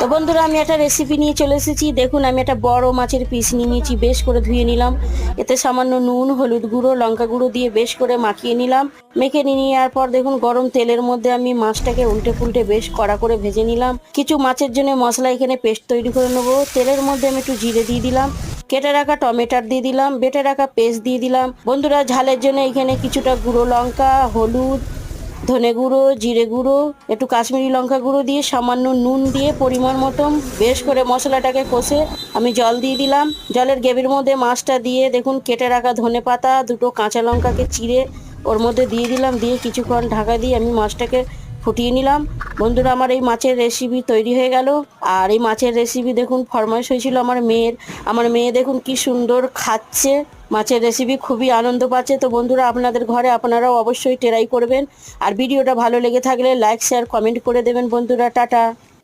তো বন্ধুরা আমি একটা রেসিপি নিয়ে চলে এসেছি। দেখুন আমি একটা বড় মাছের পিস নিয়ে নিয়েছি, বেশ করে ধুয়ে নিলাম। এতে সামান্য নুন, হলুদ গুঁড়ো, লঙ্কা গুঁড়ো দিয়ে বেশ করে মাখিয়ে নিলাম। মেখে নিয়ে নেওয়ার পর দেখুন গরম তেলের মধ্যে আমি মাছটাকে উল্টে পুল্টে বেশ কড়া করে ভেজে নিলাম। কিছু মাছের জন্য মশলা এখানে পেস্ট তৈরি করে নেবো। তেলের মধ্যে আমি একটু জিরে দিয়ে দিলাম, কেটে রাখা টমেটোর দিয়ে দিলাম, বেটে রাখা পেস্ট দিয়ে দিলাম। বন্ধুরা ঝালের জন্য এখানে কিছুটা গুঁড়ো লঙ্কা, হলুদ, ধনে গুঁড়ো, জিরে গুঁড়ো, একটু কাশ্মীরি লঙ্কা গুঁড়ো দিয়ে সামান্য নুন দিয়ে পরিমাণ মতন বেশ করে মশলাটাকে কষে আমি জল দিয়ে দিলাম। জলের গ্রেভির মধ্যে মাছটা দিয়ে দেখুন কেটে রাখা ধনে পাতা, দুটো কাঁচা লঙ্কাকে চিড়ে ওর মধ্যে দিয়ে দিলাম। দিয়ে কিছুক্ষণ ঢাকা দিয়ে আমি মাছটাকে ফুটিয়ে নিলাম। বন্ধুরা আমার এই মাছের রেসিপি তৈরি হয়ে গেল। আর এই মাছের রেসিপি দেখুন ফরমাইশ হয়েছিল আমার মেয়ের। আমার মেয়ে দেখুন কি সুন্দর খাচ্ছে মাছের রেসিপি, খুবই আনন্দ পাচ্ছে। তো বন্ধুরা আপনাদের ঘরে আপনারাও অবশ্যই ট্রাই করবেন। আর ভিডিওটা ভালো লেগে থাকলে লাইক, শেয়ার, কমেন্ট করে দেবেন বন্ধুরা। টাটা।